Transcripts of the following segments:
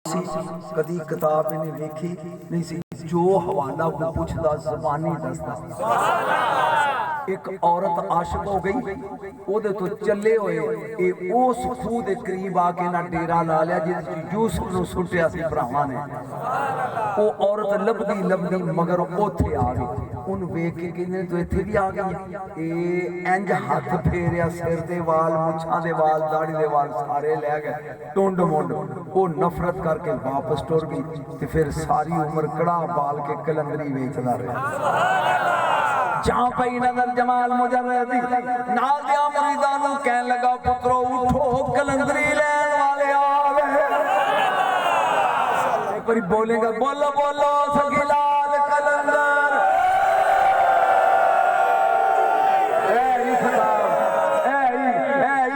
सी, कदी किताब इन्हें वेखी नहीं सी। जो हवाला को पुछदा ज़बानी दसदा। एक औरत आशिक हो गई, ओदे तो चले हुए उस खूह के करीब आके ना डेरा ला लिया जिस यूसुफ नूं सुटिया सी भरावां ने। वो औरत लभदी लभदी मगर ओथे आ गई। उन वेख के कहने तो इत्थे भी आ गई। इंज हाथ फेरिया, सिर दे वाल, मुछां दे वाल, दाढ़ी दे वाल सारे लै गए टुंड मुंड। वो नफरत करके वापस टुर गई ते फिर सारी उम्र कड़ा बाल के कलंदरी वेचदा रहा। जहां पई नजर जमाल मुजर्रदी नाल दे मुरीदां नूं कहन लगा, पुत्रो उठो कलंदरी लैण वाले आ गए। एक बारी बोलेगा, बोलो बोलो सगीलाल कलंदर। ए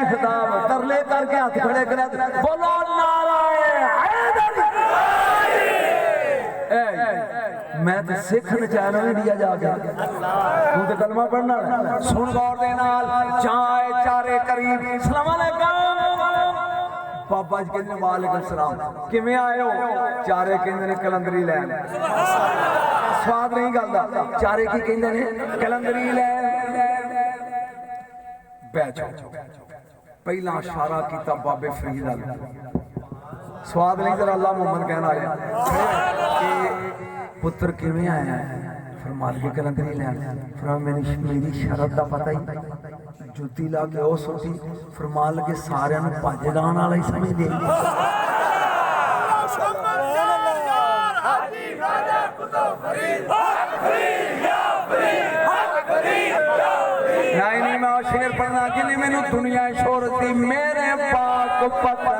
खिताब तरले करके हाथ खड़े करे, बोलो नाराए हैदर। मैं तो सीखना चाह रहा हूं इंडिया जाके, तू तो कलमा पढ़ना है। सुन गौर दे नाल, चाय चारे करीब सलाम अलैकुम। पापा जी कहते वालेकुम सलाम, किवें आए हो? चारे कहते ने कलंदरी लैन। स्वाद नहीं गलदा, चारे की कहते ने कलंदरी लैन। बैठो। पहला इशारा किया बाबे फरीद अल, स्वाद नहीं जरा अल्लाह मोहम्मद कहना आया पुत्र किवें आया है? फरमान के कलंदरी लैन। फरमान मेरी शरत का पता ही, जुत्ती ला के ओ सुटी। फरमान लगे सारे भज लाने वाला ही समझ दे। नहीं मैं शेर पढ़ना जिन्हें मैनू दुनिया शोहरत दी, मेरे पाक पतन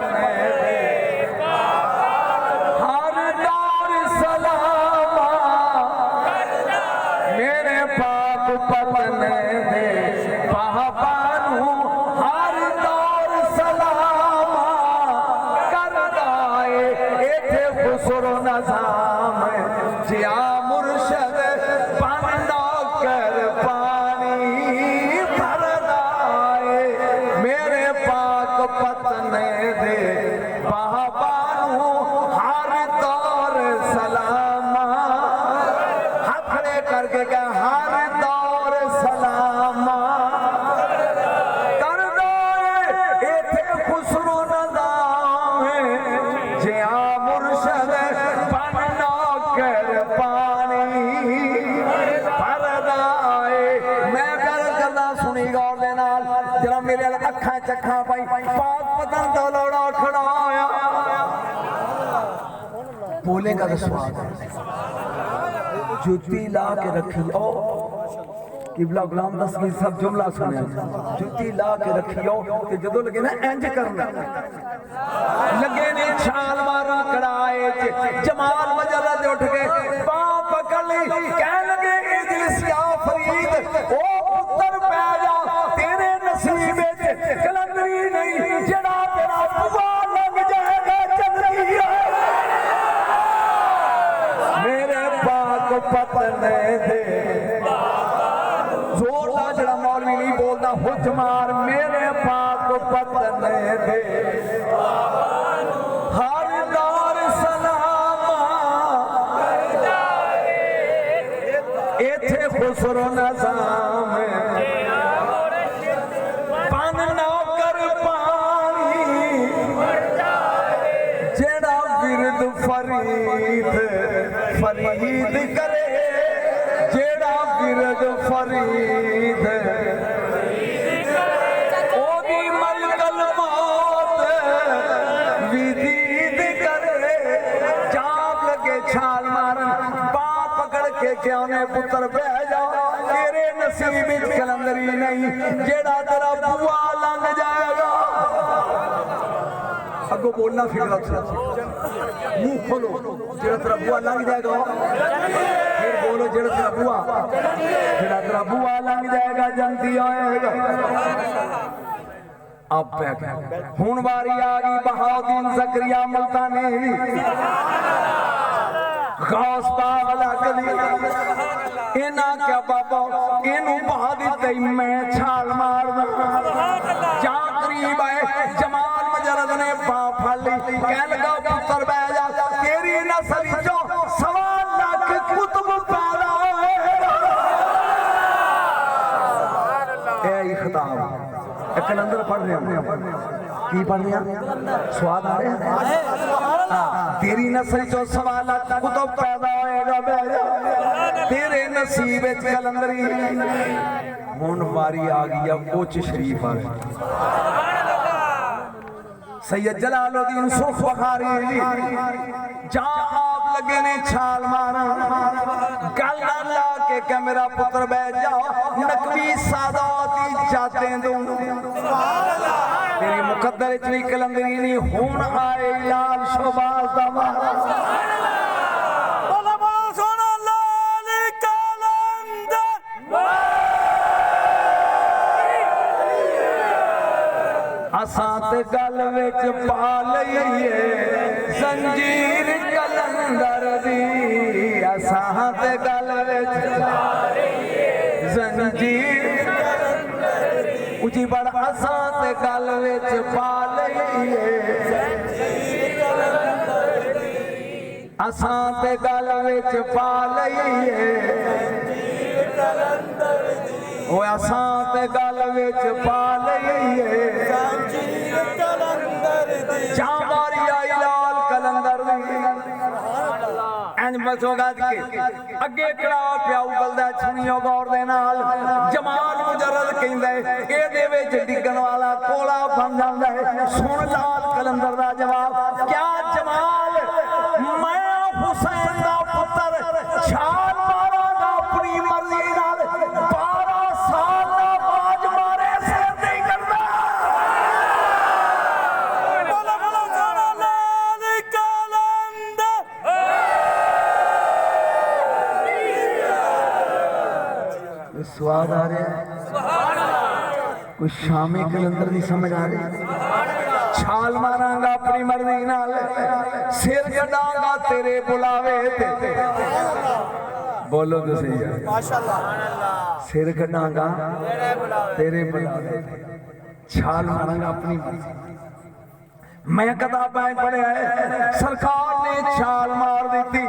चखा पाई पाक पतन तो लौड़ा खड़ा आया। बोलेगा तो स्वाद जुत्ती ला के रखी। ओ किबला गुलाम दस्तगीर सब जुमला सुने, जुत्ती ला के रखी हो ते जदों लगे ना इंज करना लगे ने छाल मारा कड़ाए जमाल मजरद उठ के बाप पकड़ ली, कह लगे इजलिस या फरीद ओ पुत्र पै जा, तेरे नसीब विच कलंदरी नहीं जड़ा तेरा बुआ लग जाएगा चंद्री। मेरे पाक पतने दे जोरदार जड़ा मौलवी नहीं बोलता हुज मार, मेरे पाक पतने दे हर दौर सलामा इथे खुसरो नजाम पन नौकर पानी जेड़ा विरद फरीद फरीद करे, जेड़ा विरद फरीद ओदी मलकल मौत विदीद करे। जाग लगे छाल मारन, बाप पकड़ के क्यों ने पुत्र बह जा, तेरे नसीब विच कलंदरी नहीं जेड़ा तेरा बुआ लंघ जाएगा। अगो बोलना फिर मुंह खोलो, जेड़ा तेरा बुआ लंघ जाएगा। फिर बोलो जेड़ा तेरा बुआ लंघ जाएगा जनती आएगा। अब हुण वारी आ गई बहाउद्दीन ज़करिया मुल्तानी गौस पाक कदी इना क्या बाबा इनू बहा दी मैं छाल मारदा। जा करीब आए जमाल मजरद ने बाप फड़ ली, कह लगा पुत्र बह जा, की पढ़ रहे हैं? स्वाद आ रहा है। तेरी नस्ल जो सवाल कुतुब पैदा होएगा बेजा, तेरे नसीब विच कलंदरी। हुण वारी आ गई है उच्च शरीफ आ सैयद जलालुद्दीन सुर्ख बुखारी जहां आप लगे ने छाल मारा, गल ला के क्या मेरा पुत्र बैठ जाओ, नकवी सादाती जाते दूं। तेरी मुकद्दर च भी कलंदरी नहीं, हुण आए लाल शोबाज दा वाला। असां ते गल विच पा लईए जंजीर कलंदर दी, असां ते गल विच जंजीर उची बड़, असां ते गल विच पा लईए, असां ते गल विच पा लईए, ओ असां ते गल विच पा लईए। अगे कड़ा पिया उबलदा सुनियो गौर दे नाल, जमाल मुजरद कहंदा इहदे विच डिगण वाला कोला बन जांदा है। सुन लाल कलंदर दा जवाब, क्या जमाल मैं हुसैन दा पुत्र छाल मारांगा अपनी मर्जी नाल, 12 साल दा बाज मारे सिर नहीं करदा। स्वाद आ रहा है? कोई शामी कलंदर नहीं समझ आ रही? छाल मारांगा अपनी मर्जी नाल, सिर कटांगा तेरे बुलावे ते। बोलो तो सही है, सिर कटांगा तेरे बुलावे ते, छाल मारांगा अपनी मर्जी। मैं किताबें पढ़िया है, सरकार ने छाल मार दी।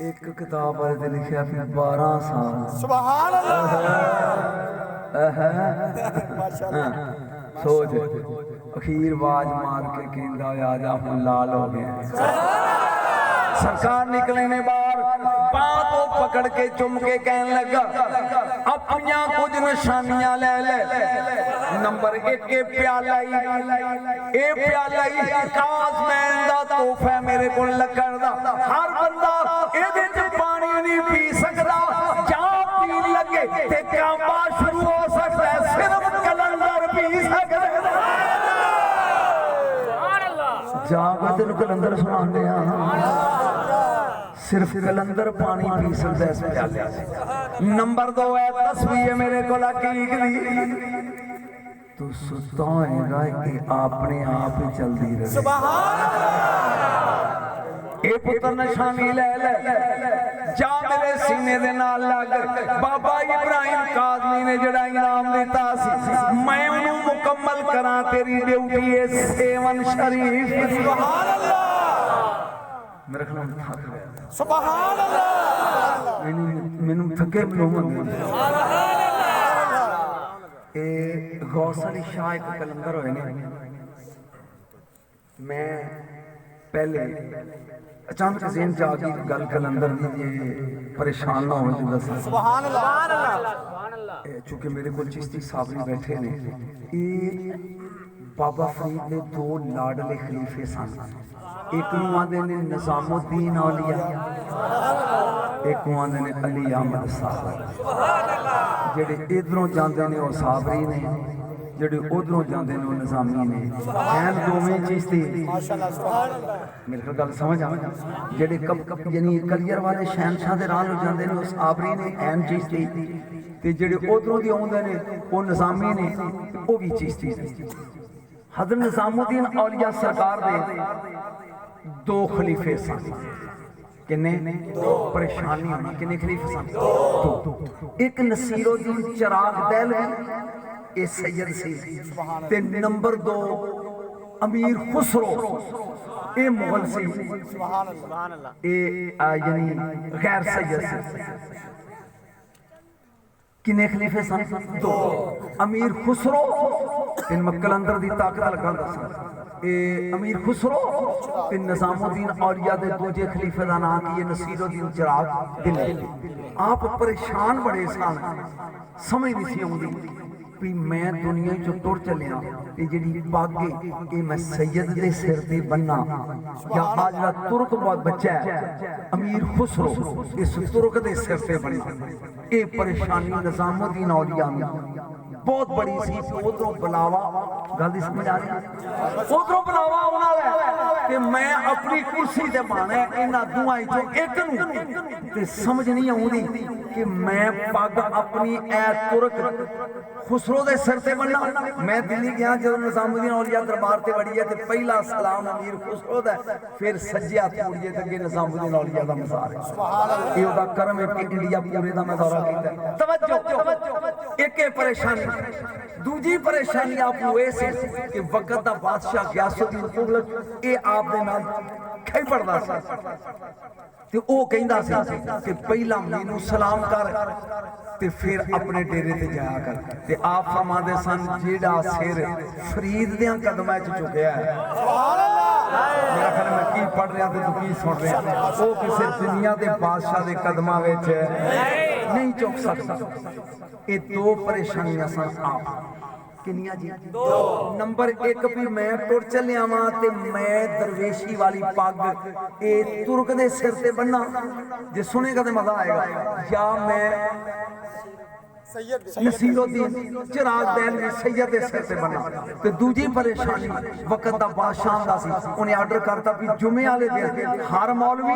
एक किताब वाले लिखा फिर 12 साल। सुभान सोच, अखीर आवाज मार के कहंदा आजा हुण लाल हो गया। सरकार निकले ने बाहर, बात को पकड़ के चुम के कहने लगा, अपनिया कुछ निशानियां ले ले। नंबर 1 के प्याला ए प्याला काज़मैन दा तोहफा मेरे को लकड़ दा, हर बंदा एदे च पानी नहीं पी सकदा, जा पीन लगे ते काबा शुरू हो सकता है, सिर्फ कलंदर पी सकदा। जाग तेन कलंदर सुनाने सिर्फ कलंदर पानी पी सकता है इस प्याले से। नंबर 2 है तस्वीर मेरे को हकीक दी, तू सुता होएगा कि अपने आप ही चलती रहे। ए पुत्र निशानी ले ले, जा मेरे सीने दे नाल लग। बाबा इब्राहिम काज़मी ने जड़ा इनाम दिता सी, मैं उन्हें मुकम्मल करा, तेरी ड्यूटी है 7 शरीफ। सुभान अल्लाह, मेरे ख्याल में थक गया। सुभान अल्लाह, मैनू थके लोग ए गौस अली शाह एक कलंदर होए ने। मैं पहले अचानक ज़हन च आ गई गल कलंदर दी, जे परेशान ना हो दस। सुभान अल्लाह, चूंकि मेरे को चिश्ती साबरी बैठे ने, ये बाबा फरीद के 2 लाडले खलीफे सन। एक नूं आंदे ने निजामुद्दीन औलिया, एक नूं आंदे ने अली अहमद साहब। जेडे इधरों जाते ने वो साबरी ने, जेडे उधरों जाते ने वो निजामी ने। ऐन दोवें चिश्ती मेरे को गल समझ आ, जेडे यानी कलियर वाले शहनशाह दे राह जाते ने वो साबरी ने ऐन चिश्ती, ते जेडे उधरों दी आउंदे ने वो निजामी ने, वो भी चिश्ती। हज़रत निजामुद्दीन औलिया सरकार दे 2 खलीफे सन। किन्ने? 2। परेशानी होनी किन्ने खलीफे सन? 2। एक नसीरुद्दीन चिराग दहलवी ए सैयद सी, ते नंबर 2 अमीर खुसरो ए मुगल सी। सुभान अल्लाह, ए यानी गैर सैयद सी। किन्ने खलीफे सन? 2। अमीर खुसरो ते कलंदर दी ताकत लगा दसा अमीर खुसरो ते निजामुद्दीन औलिया दे दूजे खलीफे का नाम की नसीरुद्दीन चिराग दिल्ली। आप परेशान बड़े सन, समझ नहीं सी आउंदी भी मैं दुनिया चो तुर चलिया ये जी पग है मैं सैयद दे सिर ते बन्ना या आज दा तुर्क बच्चा है अमीर खुसरो इस तुर्क दे सिर ते बन्ना। ये परेशानी निजामुद्दीन औलिया में बहुत बड़ी सी। उधरों बुलावा गल दी समझ आ रही, उधरों बुलावा आना कि मैं अपनी कुर्सी ते पाना इन्हां दुआं चों एक नूं ते समझ नहीं आउंदी कि मैं पग अपनी ए तुर्क खुसरो दे सिर ते बनना। मैं दिल्ली गया जब निजामुद्दीन औलिया दरबार ते वड़ी है ते पहला सलाम अमीर खुसरो दा, फिर सज्जिया तूड़िए ते अगे निजामुद्दीन औलिया दा मज़ार है। ये ओदा करम है कि इंडिया पूरे दा मैं दौरा कीता। तवज्जो एक परेशानी, दूजी परेशानी आपको ये सी कि वक्त दा बादशाह गयासुद्दीन तुगलक ये आप दे नाल खाई पड़दा सी ते ओ कहंदा सी कि पहला मैनू सलाम कर ते फिर अपने डेरे ते जाया कर। ते आप फरमांदे सन जेड़ा सिर फरीद देयां कदमां च झुकिया है, मेरा ख्याल मैं की पढ़ रहा ते तू की सुन रहा, वो किसी दुनिया के बादशाह के कदमां विच नहीं झुक सकता। ये 2 परेशानियां सन आप किनिया जी? 2 नंबर 1 भी मैं तुर चलिया वां ते मैं दरवेशी वाली पग ए तुर्क दे सिर ते बन्ना, जे सुनेगा तो मजा आएगा, या मैं नसीरुद्दीन चिराग दैलवी सैयद दे सिर ते बन्ना। ते दूजी परेशानी वक्त दा बादशाह दा सी, उन्हें आर्डर करता भी जुमे वाले दिन हर मौलवी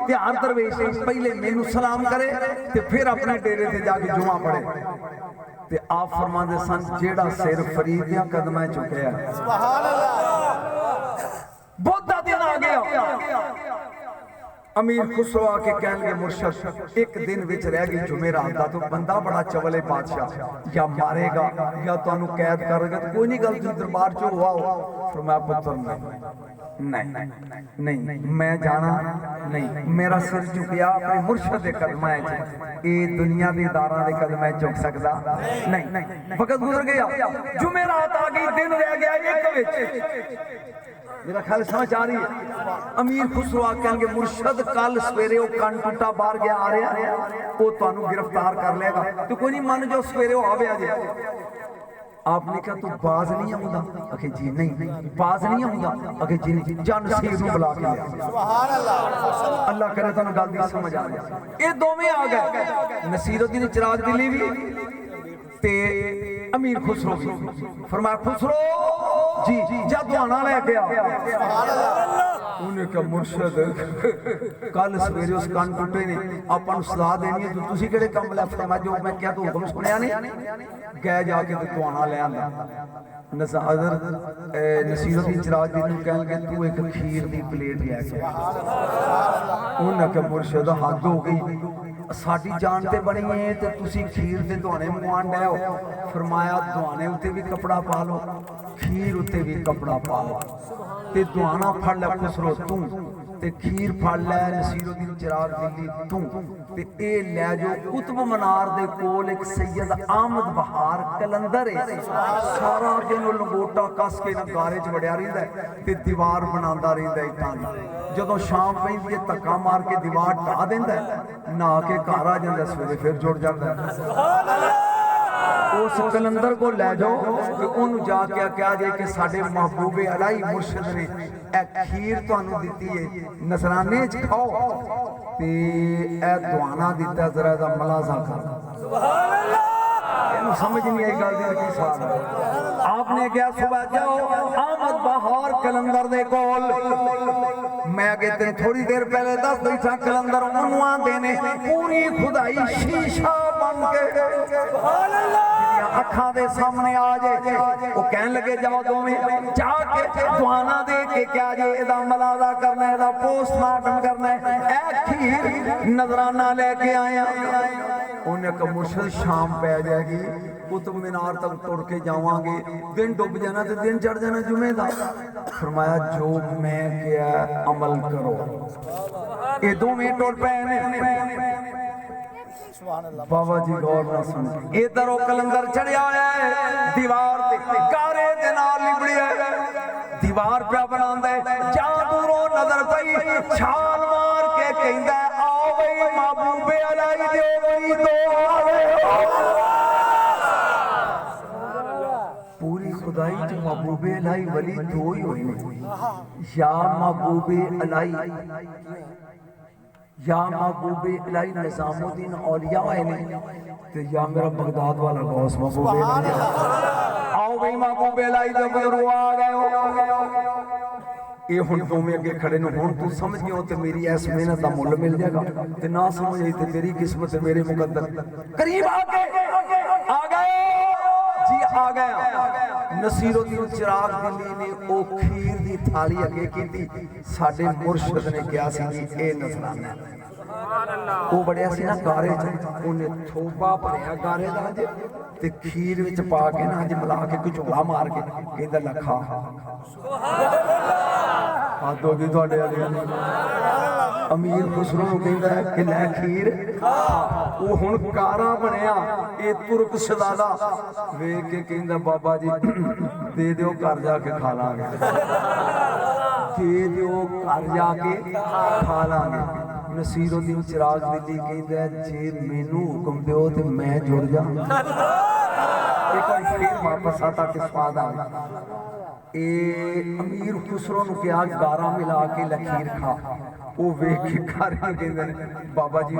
ते हर दरवेश पहले मैनू सलाम करे ते फिर अपने डेरे ते जाके जुमा पढ़े। ते आप फरमांदे सन जेड़ा सिर फरीद दियां कदमां चुकिया, सुभान अल्लाह, बहुत दा दिन आ गया। अमीर खुसरो आके कह लगे मुर्शद एक दिन विच रह गई जुमेरात दा, तो बंदा बड़ा चवल है बादशाह, या मारेगा या तुहानू कैद करेगा, तो कोई नहीं गल तुसीं दरबार चो हो आओ। फरमाया पुत्र नहीं मैं जाना नहीं, मेरा सिर झुकिया अपने मुर्शद दे कदमां च, ये दुनिया दे दारां दे कदमां च झुक सकदा नहीं। वक्त गुजर गया, जुमेरात आ गई, दिन रह गया एक विच, मेरा ख्याल समझ आ रही है। अमीर खुसरो कहेंगे मुर्शद कल सवेरे वो कन टुटा बाहर गया आ रहा वो तुहानू गिरफ्तार कर लेगा, तो कोई नहीं मन जो सवेरे आवे आ जाए। आपने कहा तू बाज नहीं आऊंगा? आखे जी नहीं। बाज नहीं आऊंगा? आखे जी नहीं। जा नसीर नूं बुला के लिया। सुभान अल्लाह, अल्लाह करे तुहानू गल दी समझ आ जाए। ये दोवें आ गए, नसीरुद्दीन चिराग दिल्ली भी ते अमीर खुसरो भी। फरमाया खुसरो जी जा दुआना लेके आ। उन्हें कहा मुर्शद कल सवेरे उस कान टुटे ने आपां नूं सलाह देनी है, तुसीं किहड़े काम लै फरमाया जो मैं क्या तू हुक्म सुनिया नहीं, गए जाके ते दुआना ले आंदा। नसीरुद्दीन चिराग दी कह लगे तू एक खीर दी प्लेट लैके आ। उन्हें कहा मुर्शद हद हो गई, साडी जान ते बनी है ते तुसीं खीर दे दुआने मुआन डे हो। फरमाया दुआने उत्ते भी कपड़ा पा लो, खीर उत्ते भी कपड़ा पा लो, ते दुआना फड़ लै खुसरो तू, ते खीर फड़ लै नसीरुद्दीन चिराग दिल्ली तू, ते ए लै जो कुतुब मीनार दे कोल एक सैयद अहमद बहार कलंदर है, सारा दिन लंगोटा कस के नगारे च वड़िया रहिंदा है ते दीवार बनांदा रहिंदा है इटां दी। जदों शाम पैंदी है धक्का मार के दीवार ढा दिंदा है, नहा के घर आ जांदा, सवेरे फिर जुड़ जांदा है। उस कलंदर को लै जाओ कि उन्होंने जाके क्या जाए कि साडे महबूबे अलाई मुर्शिद ने ए खीर तुहानू दिती है, नसराने च खाओ ते ए दुआना दिता, जरा दा मलाजा कर। सुभान अल्लाह, इन्हू समझ नहीं आई गल दी की सवाल। आपने क्या सुबह जाओ अहमद बहार कलंदर दे कोल, मैं अगे तेन थोड़ी देर पहले दस बैठा कलंदर उन्होंने आंदे ने पूरी खुदाई शीशा बन के अखा दे सामने आ जाए, वो कह लगे जाओ दोवें जाके दुआना दे के क्या जे एदा मलाजा करना है, एदा पोस्टमार्टम करना है, ए खीर नजराना लेके आया। उन्हें कहा मुर्शिद शाम पै जाएगी, कुतुब मीनार तक तुर के जावांगे, दिन डुब जाना तो दिन चढ़ जाना जुमे दा। फरमाया जो मैं क्या अमल करो। ये दोवें टुर पे बाबा जी गौर ना सुन इधर वो कलंदर चढ़िया है दीवार ते गारे दे नाल लिबड़िया दीवार पे बनांदा है जां दूरों नजर पई छाल मार के कहंदा आओ बई महबूबे अलाई दे बई तो आवे पूरी खुदाई च महबूबे अलाई वली दो ही होए ने या महबूबे अलाई या महबूबे इलाही निजामुद्दीन औलिया आए ने ते या मेरा बगदाद वाला गौस महबूबे इलाही आओ भाई महबूबे इलाही दे बुजुर्ग आ गए हो ये हुण दोवें अगे खड़े ने हुण तू समझ गयो ते मेरी इस मेहनत दा मुल मिल जाएगा ते ना समझ आई ते तेरी किस्मत है मेरे मुकद्दर करीब आ गए जी आ गया नसीरुद्दीन चिराग दिल्ली ने ओ खीर दी थाली अगे कीती साडे मुर्शिद ने कहा सी जी ए नजराना वो बड़िया सी ना गारे च ओने थोपा भरिया गारे दा अज ते खीर विच पा के ना अज मिला के झोला मार के कहंदा लखा आदो की तुहाडे वाली अमीर खुसरो नूं कहंदा है कि लै खीर वो हुण कारा बनया ए तुर्क शहजादा वेख के कहंदा बाबा जी दे दिओ घर जाके खा लांगे दे दिओ घर जाके खा लांगे नसीरुद्दीन चिराग दिल्ली कहंदा जे मैनू हुक्म दिओ ते मैं जुड़ जा एक बार फिर वापस आता के स्वाद आ ए अमीर खुसरो नूं कहा गारा मिला के लकीर खा वो वेख के घर कहंदे ने बाबा जी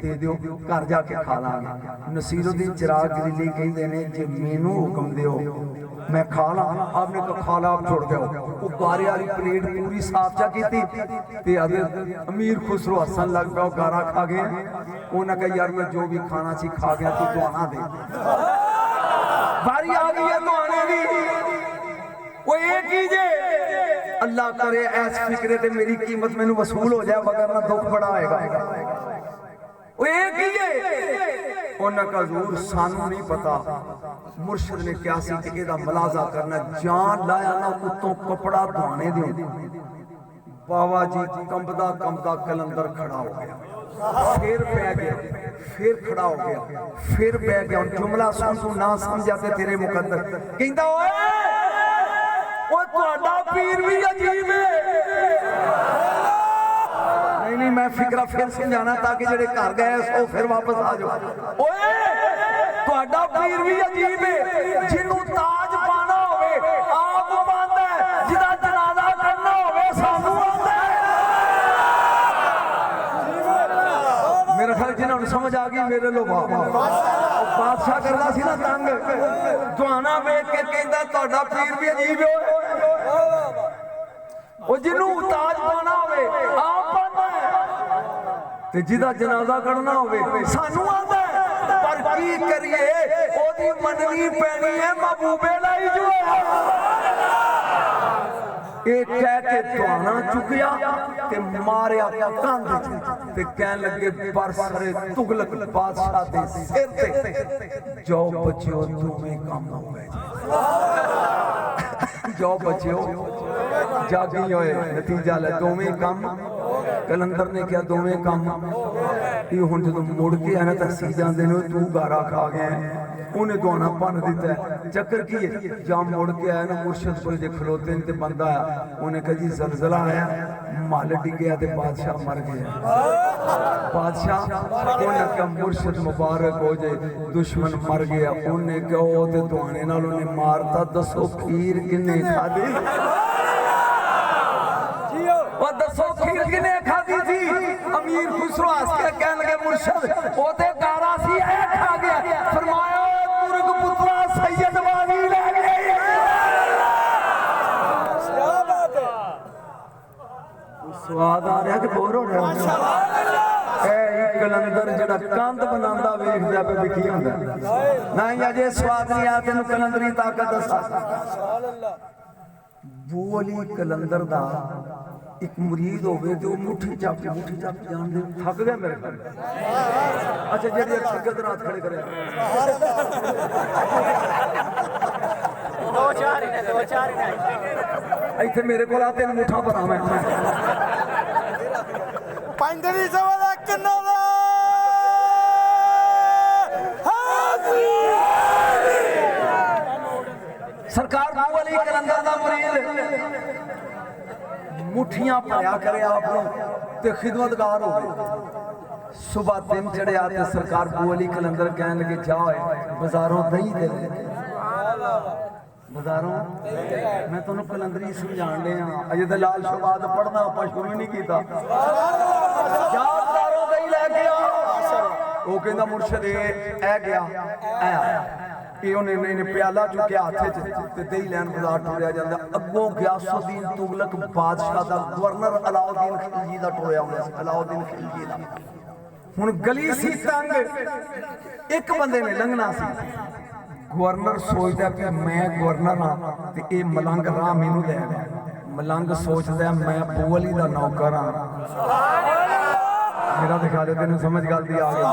दे दिओ घर जाके खा लांगे नसीरुद्दीन चिराग दिल्ली कहंदे ने जे मैनू हुक्म दिओ मैं खा ला आपने कहा खा ला आप छोड़ दो वो गारे वाली प्लेट पूरी साफ चा की ते अमीर खुसरो हसन लग पिया गारा खा गया उन्हें कहा यार मैं जो भी खाना सी खा गया तू दुआना दे बारी आ गई है दुआने दी वो एक ही जे अल्लाह करे ऐस फिक्रे ते मेरी कीमत मैनू वसूल हो जाए वगैरह दुख बड़ा आएगा वो एक ही जे उन्हें कहा हजूर सानू नहीं पता मुर्शिद ने क्या सी कि एदा मलाजा करना जान लाया ना उत्तों कपड़ा धोने दे बाबा जी कंबदा कंबदा कलंदर खड़ा हो गया फिर पै गया फिर खड़ा हो गया फिर पै गया जुमला सुन तू ना समझा ते तेरे मुकद्दर कहंदा ओए तुहाडा पीर भी अजीब है नहीं मैं फिक्रा फिर समझाना ताकि जेडे घर गए सो फिर वापस आ जाओ ओए तुहाडा पीर भी अजीब है जिन्नू ताज पाना होवे आप पांदा है जिदा जनाजा करना होवे सानू आंदा है मेरा ख्याल जिन्होंने समझ आ गई मेरे लो बादशाह करदा सी ना तंग दुआना वेख के कहंदा तुहाडा पीर भी अजीब है ओ जिन्नू ताज पाना होवे आप पांदा है ते जिदा जनाजा करना होवे सानू आंदा है पर की करिए ओदी मननी पैनी है महबूबे लाई जो एक कह के दुआना चुकिया ते मारिया कंध ते कहन लगे बरसरे तुगलक बादशाह दे सिर ते जो बच्चो तुम्हें काम हो गए जो बच्चो जागी होए नतीजा ले दोवें काम कलंदर ने क्या दोवें काम ये हुण जदों मुड़ के आना तां सी जांदे ने तू गारा खा गया उन्हें दुआना भन दिता चक्कर की है जां मुड़ के आया ना मुर्शिद कोल जे खलोते ने ते बंदा आया उन्हें कहा जी जलजला आया महल डिगया ते बादशाह मर गया बादशाह उन्हें कहा मुर्शिद मुबारक हो जाए दुश्मन मर गया उन्हें कहा ओ ते दुआने नाल उन्हें मारता दसो खीर किन्ने खादी दसो खीर किने खादी थी अमीर खुसरो हंस के कहने लगे मुर्शिद ओते गारा सी ए खा गया फरमाया तुर्क पुत्रा सैयद बागी ले गए क्या बात है स्वाद आ रहा कि बोर हो रहा ए कलंदर जेड़ा कंध बनांदा वेखदा पे विकी हुंदा नहीं अजे स्वाद नहीं आ तेनु कलंदरी ताकत दसा सुभान अल्लाह बोली कलंदर दा एक मुरीद होवे ते मुट्ठी चप जान दे थक गया मेरे घर अच्छा जेडे ठगत रात खड़े करे दो चार ही इथे मेरे कोल आ तेन मुठा भरा मैं पंजरी सवा किन्ना दा सरकार बू अली कलंदर दा मुरीद मुठियां भरिया करे आप ते खिदमतगार हो गए। सुबह दिन चढ़िया तो सरकार बू अली कलंदर कहने लगे जाओ बाजारों दही दे बाजारों मैं तुहानू कलंदरी समझाण लिया अजे तो लाल शबाद पढ़ना आप शुरू नहीं किया जाओ बाजारों दही लैके आ वो कहता मुर्शद ए गया ए इन्हें प्याला चुके हाथ दही लैन बाजार टुरिया जाता अगों गयासुद्दीन तुगलक बादशाह का गवर्नर अलाउद्दीन खिलजी का टुरिया होना अलाउद्दीन खिलजी का हुण गली सी तंग एक बंदे ने लंघना सी गवर्नर सोचदा कि मैं गवर्नर हाँ ते ये मलंग राह मैनू दे मलंग सोचदा मैं बू अली दा नौकर हाँ मेरा दिखा दे तेन समझ गल दी आ गई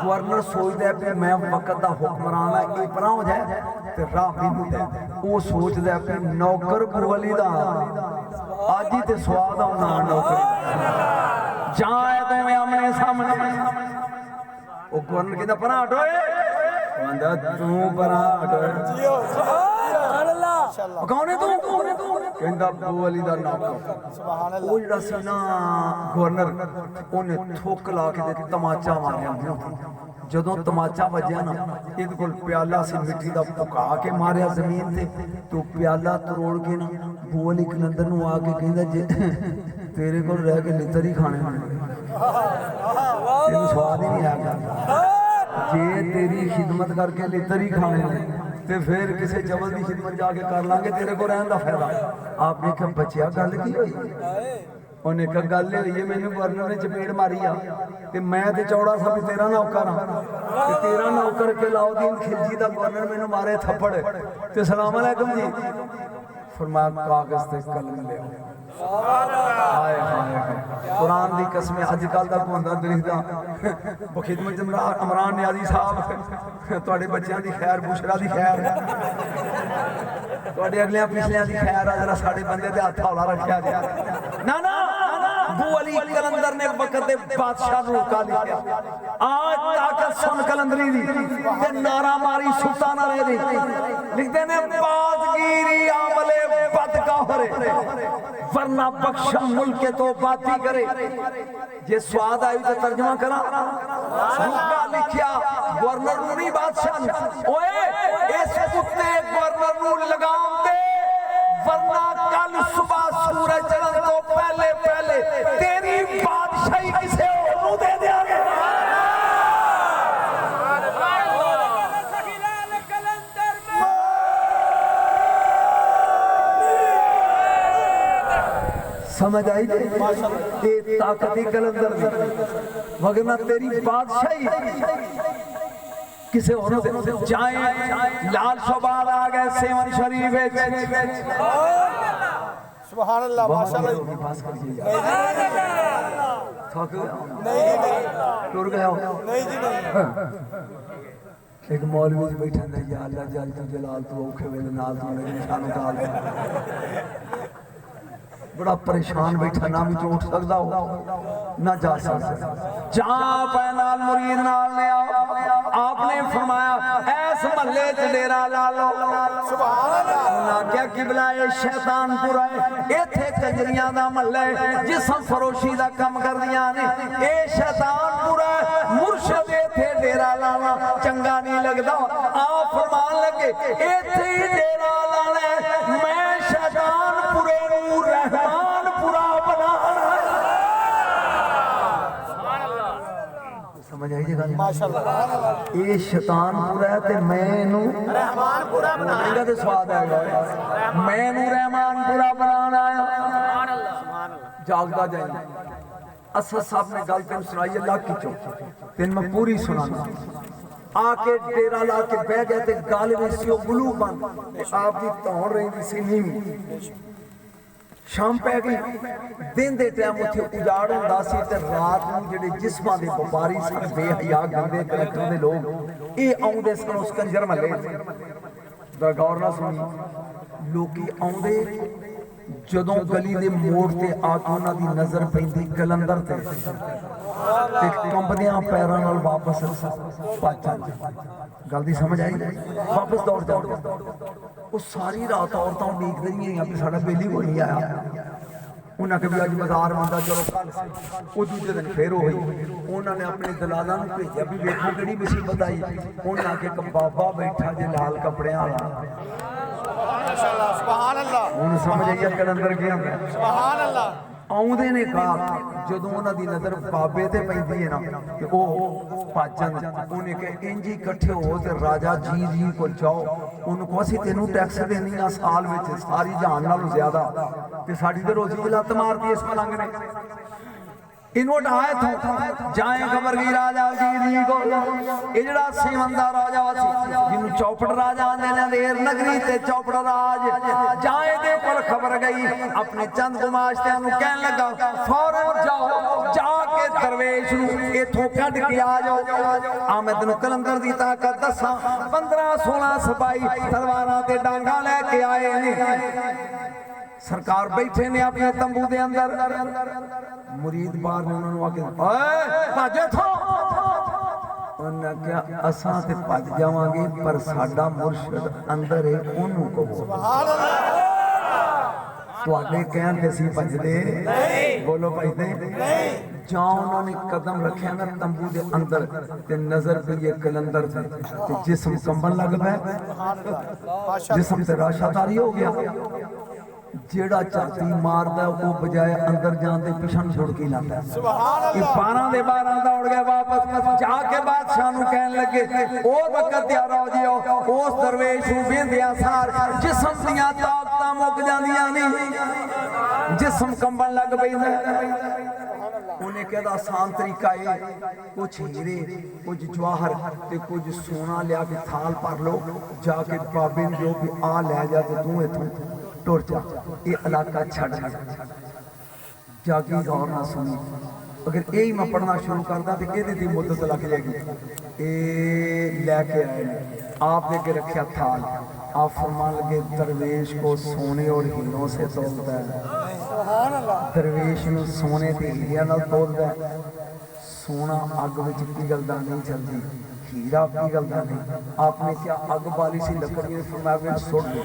गवर्नर सोचदा कि मैं वक्त का हुक्मरान है ये परा हो जाए ते राह मैनू दे वो सोचदा कि नौकर बू अली दा अज ही ते स्वाद आउणा नौकर जाए तो मैं आमने सामने वो गवर्नर कहता परा हटो कहंदा तू परा हट कौन है तू कहंदा बू अली दा नौकर सुभान अल्लाह वो जिहड़ा सी ना गवर्नर ओने थुक ला के ते तमाचा मारिया जदों तमाचा वजया ना इहदे कोल प्याला सी मिट्टी दा पुका के मारिया जमीन ते तो प्याला तरोड़ के ना बू अली कलंदर नूं आके कहंदा जे तेरे को रह के लितर ही खाने तेन स्वाद ही नहीं आएगा जे तेरी खिदमत करके लितर ही खाने ते फिर किसी जबल की खिदमत जाके कर लांगे तेरे को रहने का फायदा। आपने कहा बच्चिया गल की हुई उन्हें कहा गल हुई है मैंने गवर्नर ने चपेड़ मारी आ ते मैं ते चौड़ा सा भी तेरा नौकर हाँ ते तेरा नौकर के अलाउद्दीन खिलजी दा गवर्नर मैंने मारे थप्पड़ ते सलाम अलैकुम जी फरमाया कागज ते कलम ले हाय हाय कुरान दी कसम अजकल दा बंदा देखदा बखिदमत इमरान नियाजी साहब तुहाडे बच्चों दी खैर बुशरा दी खैर तुहाडे अगले पिछले दी खैर जरा साडे बंदे ते हथ हौला रखिया जा ना ना बू अली कलंदर ने वक्त दे बादशाह नूं रोका लिखिया आज ताकत सुन कलंदरी दी ते नारा मारी सुल्ताना रे दी लिखदे ने बादगिरी आमले बदकाहरे वरना बख्शा मुल्क के तो बाती करे जे स्वाद आई तो तर्जमा करा रुका लिखिया गवर्नर नूं नहीं बादशाह नूं ओए इस कुत्ते गवर्नर नूं लगाम दे वरना कल सुबह सूरज चढ़न तो पहले पहले तेरी बादशाही किसे और नूं दे देंगे। समझ आई ये ताकती कलंदर वगरना तेरी बादशाही किसे और जाए लाल शबाद आ गए सेवन शरीफ सुभान अल्लाह माशाअल्लाह थक गया नहीं टुर गया नहीं जी नहीं एक मौलवी जी बैठा है या अल्लाह जल तू जलाल तू औखे वेले नाल तू मेरी निशान उतार बड़ा परेशान बैठा ना भी उठ सकता हो ना जा सकता जा पैनाल मुरीद नाल ने आपने फरमाया ऐस महल्ले च डेरा ला लो सुभान अल्लाह ना क्या किबला ये शैतानपुर है इथे कंजरियां दा महल्ला है जिसम फरोशी दा काम करदियां ने ए शैतानपुर है मुर्शिद इथे डेरा लाना चंगा नहीं लगदा आप फरमान लगे इथे ही डेरा लाना है मैं शैतानपुरे नूं रहमानपुरा बनाना समझ आई जी गल माशाअल्लाह ये शैतानपुर है ते मैनू रहमानपुरा बनाना ते स्वाद आएगा मैनू रहमानपुरा बनाना आया सुभान अल्लाह जागदा जाए असद साहब ने गल तेन सुनाई अल्लाह की चो तेन मैं पूरी सुनाना आके डेरा ला के बह गया ते गल में सी ब्लू बन आप दी धौड़ रही सी नीवी शाम पै गई दिन दे टाइम उत्थे उजाड़ हुंदा सी ते रात नूं जेडे जिस्मां दे व्यापारी सन बेहया गंदे करैक्टर दे लोग ये आउंदे सन उस कंजर महल्ले दा गौर ना सुनी लोकी आउंदे जदों गली दे मोड़ ते आके उन्हां दी नजर पैंदी कलंदर ते कंबदियां पैरां नाल वापस भज जांदे गल दी समझ आई वापस दौड़ जांदे वो सारी रात औरतां उडीकदी रहियां भी साडा बेली कोई नहीं आया। उन्हें कहा भी अज बाजार बंदा चलो कल वो दूजे दिन फिर हो गई। उन्होंने अपने दलालों को भेजा भी वेखो कि मुसीबत आई। उन्हें आके एक बाबा बैठा जे लाल कपड़े वाला हूँ समझ आई कलंदर क्या होंगे आउंदे ने कहा जदों उन्होंने नजर बाबे ते पैंदी है ना कि वो भजन उन्हें कहा इंज इकट्ठे हो तो राजा जी को जाओ उनको असी तेनू टैक्स देनी आ साल में सारी जहान नालों ज्यादा ते साडी ते रोजी लत मारती इस मलंग ने इन्हों ढाए थे जाए खबर गई राजा जी को ये जड़ा सेवंदा राजा सी जिन्हों चौपड़ राजा आंदे ने देर नगरी ते चौपड़ राज जाए दे कोल खबर गई अपने चंद गुमाश्तियां नु कहन लगा फौरन जाओ जाके दरवेश नु इथों कढ के आ जाओ आ मैं तेनू कलंदर दी ताकत दसा 15-16 सिपाही तलवारां ते डांगा लेके आए ने सरकार बैठे ने अपने तंबू दे अंदर मुरीद बाहर ने उन्होंने आके ओए भाजे थो उन्हें क्या असां ते भज जावांगे पर साडा मुर्शिद अंदर है ओनू कहो सुभान अल्लाह तुहाडे कहन ते सी भजदे नहीं बोलो भजदे नहीं जाओ उन्होंने कदम रखा ना तंबू दे अंदर ते नजर पे ये कलंदर थे ते जिस्म कंबन लग पिया जिस्म ते राशातारी हो गया जेड़ा चाती मारदा वो बजाय अंदर जाने पिछन छुड़ के लाता ये 12 दौड़ गया वापस जाके बादशाह नु कहन लगे ओ वक्त तैयार हो जियो उस दरवेश नु वेंदिया सार जिस्म दियां ताकतां मुक जांदियां नहीं जिस्म कंबन लग पैंदा उन्हें कहता आसान तरीका है कुछ हीरे कुछ जवाहर ते कुछ सोना लिया के थाल भर लो जाके बाबे ने जो भी आ लै जा ते तू इथों टुर जा ये इलाका छड़ जागी गौर ना सुनी अगर यही मैं पढ़ना शुरू करता तो ये मुद्दत लग जाएगी ये लैके आए आप लेके रखा थाल आप फरमान लगे दरवेश को सोने और हीरों से तोलता है दरवेश में सोने के हीरिया नाल तोलता है सोना अग विच पिघलदा नहीं चलती हीरा पिघलदा नहीं आपने क्या अग बाली सी लकड़ी ने फरमाया सुट दो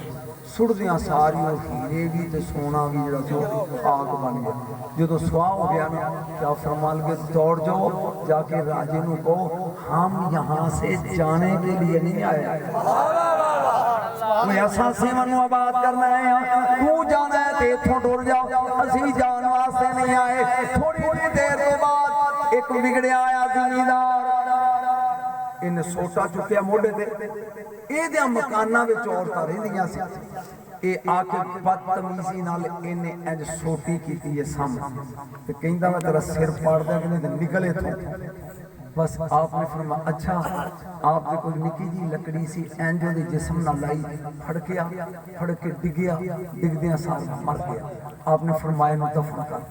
सुटदियां सारी हीरे भी तो सोना भी जरा आग बन गया जो सुहा हो गया ना क्या फरमान के दौड़ जाओ जाके राजे को कहो हम यहाँ से जाने के लिए नहीं आए ऐसा सेवन आबाद करना है तू जाना है तो इथों टुर जाओ असी जान वास्ते नहीं आए थोड़ी देर के बाद एक बिगड़िया आया जिमीदार इन सोटा चुकया मोढे ते ए मकाना औरतां रहिंदियां सी ये आके बदतमीजी नाल इन्ने इंज सोटी कीती है सामने ते कहंदा मैं तेरा सिर पाड़ दा कि नहीं निकले तो बस आपने फरमाया अच्छा आपने कोई निकी जी लकड़ी सी इंज दे जिस्म नाल लाई फड़किया फड़ के डिगया डिगदियां सारा मर गया आपने फरमाया नु दफन कर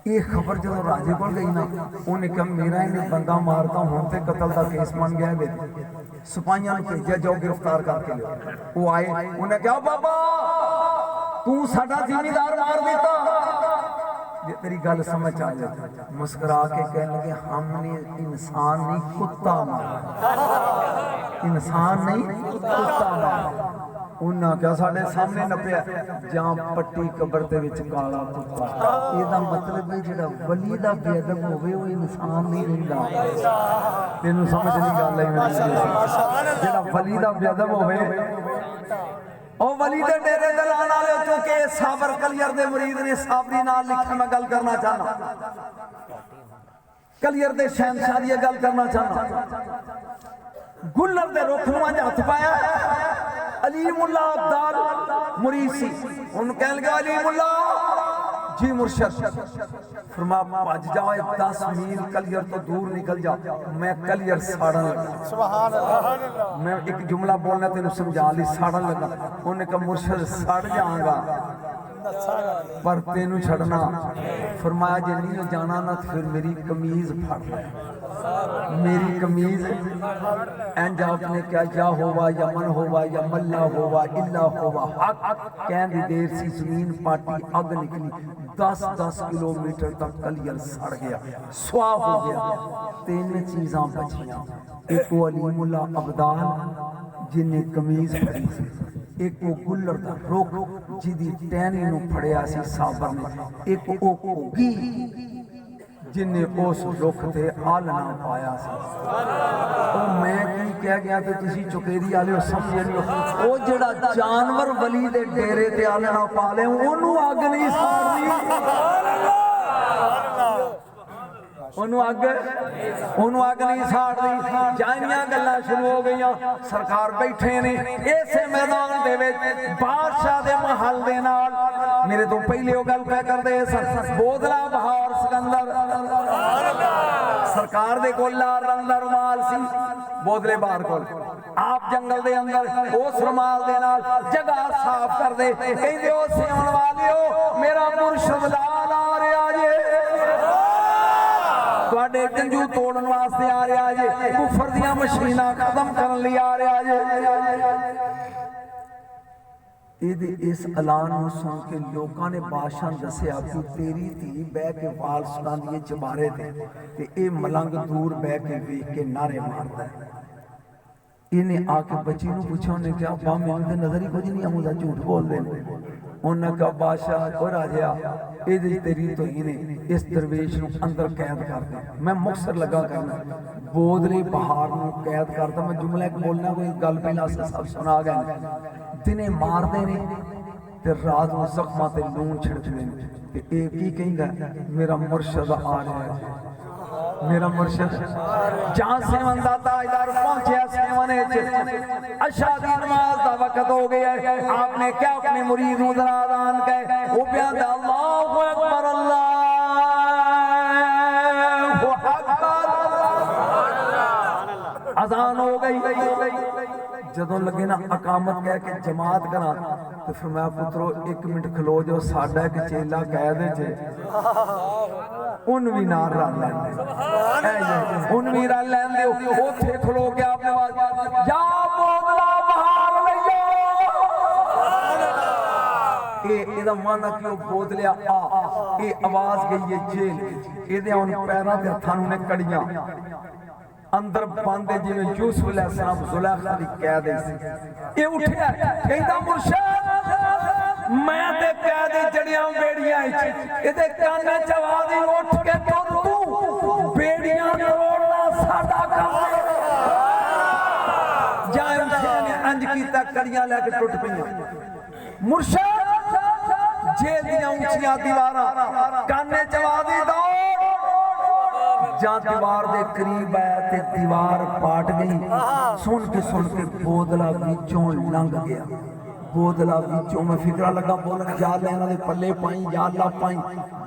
ये खबर जो राजे को गई ना उन्हें कहा मेरा इन्हें बंदा मारता हूं तो कतल का केस बन गया बेटे सिपाहियों ने भेजा जाओ गिरफ्तार करके लो वो आए उन्हें कहा बाबा तू साडा जिम्मेदार मार देता ये तेरी गल समझ आ जाए मुस्कुरा के कहने लगे हमने इंसान नहीं कुत्ता मारा इंसान नहीं कुत्ता मारा उन्हें क्या साढ़े सामने नपया जहाँ पट्टी कबर दे विच काला कुत्ता ਇਹਦਾ मतलब है ਜਿਹੜਾ वली ਦਾ बेअदब होवे वो इंसान नहीं रहिंदा ਤੈਨੂੰ समझ नहीं गल आई मेरी ਜਿਹੜਾ वली ਦਾ बेअदब होवे ਉਹ वली ਦੇ ਡੇਰੇ ਦੇ ਲਾਣ ਵਾਲੇ ਚੁੱਕੇ ਸਾਬਰ ਕਲੀਅਰ ਦੇ ਮੁਰੀਦ ਨੇ ਸਾਬਰੀ ਨਾਲ ਲਿਖਣ ਮੈਂ ਗੱਲ ਕਰਨਾ ਚਾਹਨਾ ਕਲੀਅਰ ਦੇ ਸ਼ਹਿਨशाह ਦੀ ਗੱਲ ਕਰਨਾ ਚਾਹਨਾ ਗੁੱਲਰ ਦੇ ਰੁੱਖ ਨੂੰ ਹੱਥ ਪਾਇਆ अली मुल्ला अब्दाल मुरीसी उन कह लगा अली मुल्ला जी मुर्शद फरमा भज जाओ 10 मील कलियर तो दूर निकल जाओ मैं कलियर साड़न लगा सुभान अल्लाह मैं एक जुमला बोलना तेन समझा ली साड़न लगा उन्हें कहा मुर्शद सड़ जाऊंगा पर तेनू छड़ना फरमाया जे नहीं जाना ना तो फिर मेरी कमीज फाड़ ले मेरी कमीज इंज आपने क्या या होवा या मन होवा या मल्ला होवा इल्ला होवा हक कहन दी देर सी जमीन पाटी अग निकली 10-10 किलोमीटर तक कलियर सड़ गया सुहा हो गया तीन चीज़ां बचियां एक अली मुल्ला अब्दाल जिन्हें कमीज फड़ी एक वो गुल्लर दा रुख जिदी टहनी नूं फड़िया सी साबर ने, एक वो घोगी जिन्हें उस रुख ते आलना पाया सी। ओ मैं की कह गया ते तुसी चुकेरी वाले हो समझे नहीं हो। ओ जेड़ा जानवर वली दे डेरे ते आलना पा ले ओनू अग नहीं साड़नी, ओनू अग नहीं साड़नी। जाइयां गल्लां शुरू हो गई। सरकार बैठे ने इसे मैदान दे विच बादशाह दे महल दे नाल। मेरे तो पहले वो गल कह करदे बोदला बहार सिकंदर सरकार दे कोल लाल रंग दा रुमाल सी, बोदले बहार कोल आप जंगल दे अंदर उस रुमाल दे नाल जगह साफ कर दे। कहंदे ओ सेवन वालियो मेरा मुर्शद लाल आ रहा जे, तुहाडे जंजू तोड़न वास्ते आ रहा जे, कुफर दियां मशीनां खत्म करन लई आ रहा जे। इस ऐलान को सुन के लोगों ने बादशाह दसिया कि तेरी धी बह के वाल सुनांदी है चबारे ते ये मलंग दूर बह के वेख के नारे मारता है। इन्हें आके बच्ची नूं पूछा, उन्हें कहा बा मैनूं ते नजर ही कुछ नहीं आउंदा, झूठ बोलदे ने। उन्हें कहा बादशाह ओ राजा ये तेरी तो इन्हें इस दरवेश नूं अंदर कैद कर दे। मैं मुखसर लगा करना बोदले बहार नूं कैद करता। मैं जुमला एक बोलना कोई गल पहला सब सुना गए। दिने मारते ने ते रात को जख्मां ते लून छिड़कते हैं। ये की कहेंगा मेरा मुर्शद आ रहा है, मेरा मुर्शद जहां सेवन दा ताजदार पहुंचे सेवन अशा दी नमाज दा वक्त हो गया है। आपने क्या अपने मुरीद नूं ज़रादान कहे वो बयान दे अल्लाहु अकबर अल्लाहु अकबर। अजान हो गई। जदों लगे ना अकामत कह के जमात करा तो फिर मैं पुत्रो एक मिनट खलो जाओ, साडा एक चेला कैद च उन भी नाल रल लैंदे, उन भी रल लैंदे। ओथे खलो के आपने आवाज या बोदला बहार लइयो। एदा माना कि बोदलिया आ ये आवाज गई है जेल। एदे हुण पैरां ते हत्थां नूं ने कड़ियां अंदर बंद जिवें यूसुफ अलैहिस्सलाम जुलैखा दी कैद सी। ये उठिया कहंदा मुर्शद मैं ते कैद जड़ियां बेड़ियां च इहदे कान च आवाज उठ के तू बेड़ियां तोड़ना साडा काम है। जाए ने अंज कीता कड़ियां लेके टुट पईयां। मुर्शद जेल दियां ऊंचियां दीवारां काने च आवाज दौड़ जा दीवार दे करीब आया ते दीवार पाट गई। सुन के बोदला विचों लंघ गया। बोदला विचों मैं फिकरा लगा बोलन या इन्हां दे पल्ले पाई या अल्लाह पाई।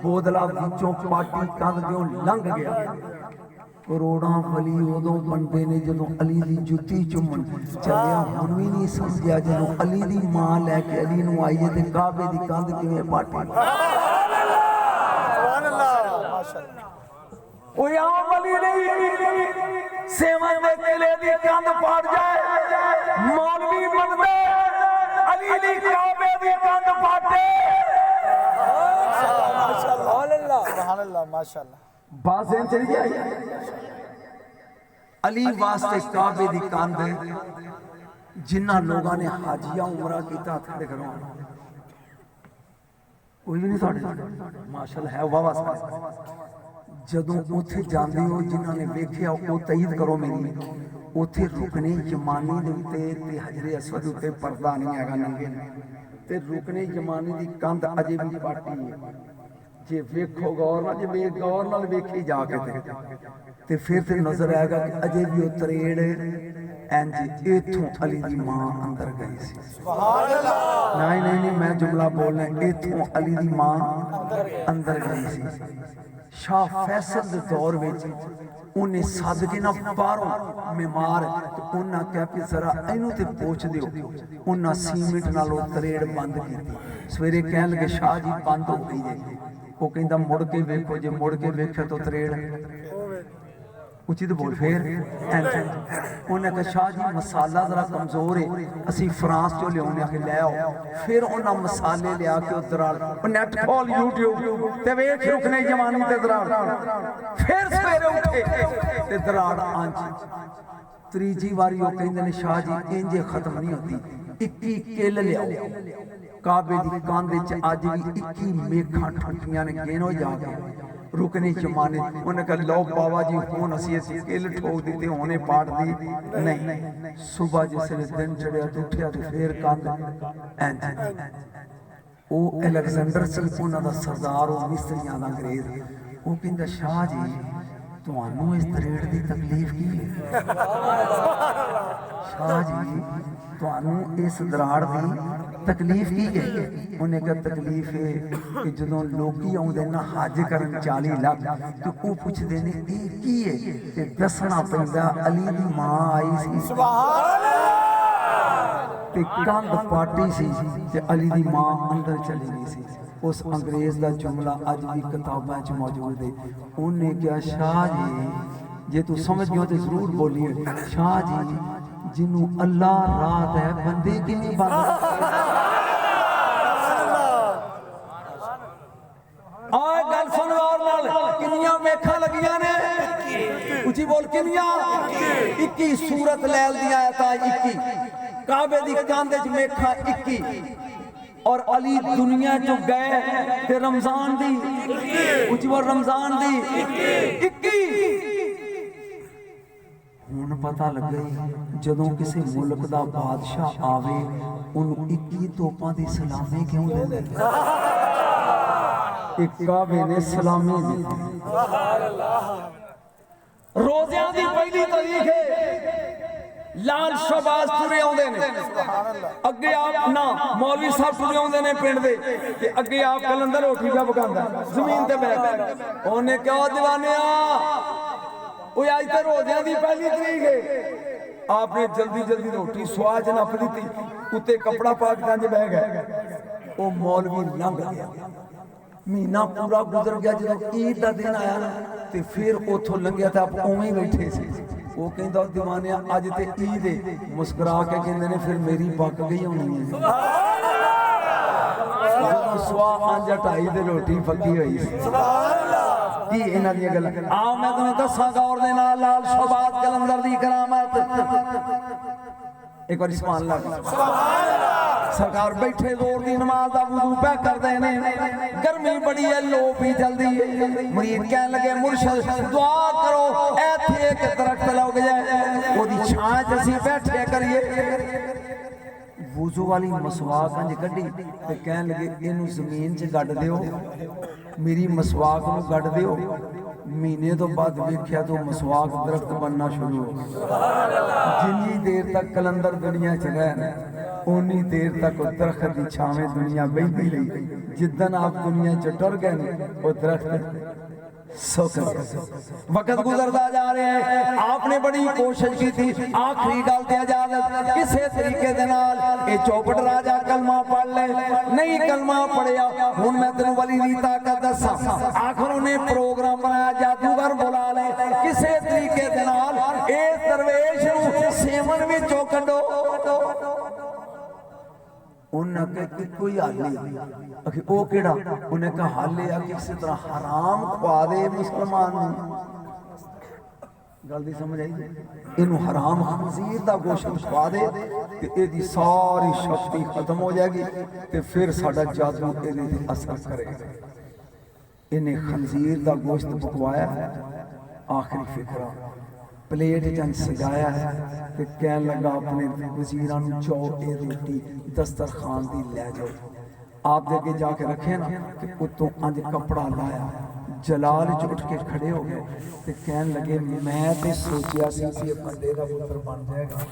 बोदला विचों पाटी कंध जो लंघ गया। करोड़ां वली उदों बनते ने जदों अली दी जुत्ती चुमन चलिया। हुण भी नहीं समझिया जदों अली दी मां लैके अली नूं आई है ते काबे दी कंध किवें पाटी। कोई आम वली नहीं सेवन दे किले दी कंध पाट जाए मौलवी बनदे अली दी काबे दी कंध पाटे। माशाअल्लाह सुभान अल्लाह माशाअल्लाह बाज़ें चली जाए। अली वास्ते काबे दी कंध जिन्ना लोगों ने हाजिया उमरा कीता खड़े करो कोई भी नहीं साडे माशाअल्लाह है वाह वाह। जदों उत्थे जांदे हो जिन्हां ने वेखिया वो तईद करो मेरी उत्थे रुकने जमानी दे उत्ते ते हजरे असवद उत्ते पर्दा नहीं हैगा नंगे ते रुकने जमानी दी कंध अजे भी पाटी है। जे वेखो गौर नाल जे गौर नाल वेखी जाके ते फिर ते नजर आएगा कि अजे भी वो तरेड़ इंज इथों अली दी मां अंदर गई सी। सुभान अल्लाह नहीं नहीं नहीं मैं जुमला बोलना इथों अली दी मां अंदर गई सी। शाह फैसल दे दौर विच उन्हें सद के ना बाहरों बीमार तो उन्हें कहा कि जरा इनू ते पूछ दियो। उन्हें सीमेंट नाल तरेड़ बंद की। सवेरे कह लगे शाह जी बंद हो गई है। वो कहता मुड़ के वेखो जे मुड़ के वेखे तो तरेड़ उचित बोल फिर उन्हें कहा शाह जी मसाला जरा कमजोर है असी फ्रांस चो लिया के लै आओ। फिर उन्हें मसाले लिया के दराड़ नैट खोल यूट्यूब ते वेख रुकने जमानी ते दराड़। फिर सवेरे उठे ते दराड़ आंच। त्रीजी बारी वो कहते ने शाह जी इंजे खत्म नहीं होती 21 किल लियाओ काबे दी कांधे च अज भी 21 मेखां ठुकियां ने गिनो जाके रुकने जमाने उन्हें कहा लो बाबा जी हुण असीं किल ठोक दिते होने पाट दी नहीं सुबह जिसले दिन चढ़िया तो उठिया तो फिर कंध इंज वो अलैक्जेंडर सी उन्हां दा सरदार वो मिस्त्रियां दा अंग्रेज वो कहंदा शाह जी तुहानू इस तरेड़ दी तकलीफ की है शाह जी तुहानू इस दराड़ दी तकलीफ की है उन्हें कहा तकलीफ है कि जदों लोकी आउंदे ना हज करन 40 लाख तो वो पुछदे ने ये की है ते दसना पैंदा अली दी मां आई सी सुभान अल्लाह ते कंध पाटी सी ते अली दी मां अंदर चली गई सी उस अंग्रेज दा जुमला अज भी किताबां च मौजूद है उन्हें कहा शाह जी जे तू समझ गयो तो जरूर बोलिए शाह जी जिन्हों अल्लाह रात है बंदे किवें बन आए गल सुन और नाल किन्नियां मेखां लगियां ने उची बोल किन्नियां 21 सूरत लैल दी आयतां 21 काबे दी कांधे च मेखां 21 और अली दुनिया चो गए ते रमजान दी उची बोल रमजान दी 21 हुण पता लगे जदों किसी मुल्क दा बादशाह आवे उन्होंने 21 तोपां दी सलामी क्यों देंदे एक काबे ने सलामी दी सुभान अल्लाह रोज़ियां दी पहली तारीख है लाल शहबाज तुरे आउंदे ने सुभान अल्लाह अगे आप ना मौलवी साहब तुरे आउंदे ने पिंड दे ते अगे आप कलंदर रोटी जा पकांदा जमीन ते बैठ ओने क्यों दीवानिया वो आज तो रोज़ियां दी पहली तरीक है आपने जल्दी जल्दी रोटी स्वाज नप दी उत्ते कपड़ा पा के जंज बह गए वो मौलवी लंघ गया महीना पूरा गुजर गया जो ईद का दिन आया ना तो फिर उथों लंघिया तो आप उवें ही बैठे सी वो कहंदा दीवानिया अज ते ईद है मुस्कुरा के कहंदे ने फिर मेरी पक गई होनी है सुभान अल्लाह सवा 5-2.5 दे रोटी पक्की हुई सुभान अल्लाह की इन्हां दी गल्लां आओ मैं तुहानू दस्सांगा और दे नाल लाल शहबाज कलंदर दी करामत एक बार सुभान अल्लाह सुभान अल्लाह सरकार बैठे जोर दी नमाज दा वुजू पे करदे ने गर्मी बड़ी है लो भी जल्दी मुरीद कहन लगे मुर्शिद दुआ करो ऐथे एक दरख्त लग जाए ओदी छां च असीं बैठे करिए वुजू वाली मसवाक अंज कड्डी ते कहन लगे इनू जमीन च गड्ड दियो मेरी मसवाक नू गड्ड दियो महीने तो बाद वेख्या तो मसवाक दरख्त बनना शुरू हो गया जिन्नी देर तक कलंदर दुनिया च रहे उन्नी देर तक दरख्त की छावें दुनिया बहती रही जिदन आप दुनिया च टुर गए वो दरख्त वक्त गुजरता जा रहा है आपने बड़ी कोशिश की थी आखिरी गल ते इजाजत किसी तरीके दे नाल ए चौपट राजा कलमा पढ़ ले नहीं कलमा पढ़िया हुण मैं तेनू वली दी ताकत दसा आखिर उन्हें प्रोग्राम बनाया जादूगर बुला ले किसी तरीके दे नाल ए दरवेश नू सेवन विचों कढो उन्हें कोई हल नहीं वो केड़ा उन्हें कहा हल है कि किसी तरह हराम खवा दे मुसलमान गल दी समझ आई इनू हराम खंजीर दा गोश्त खवा दे ते एदी सारी शक्ति खत्म हो जाएगी ते फिर साडा जादू एदे ते असर करेगा इन्हें खंजीर दा गोश्त पकवाया आखिरी फिक्रा प्लेट जन सजाया है ते कहन लगा अपने वजीरां नू जाओ ए रोटी दस्तरखान दी ले जाओ आप दे के जाके रखे ना ते उत्तों अंज कपड़ा लाया जलाल च उठ के खड़े हो गए ते कहन लगे मैं ते सोचिया सी कि बंदे दा पुत्र बन जाएगा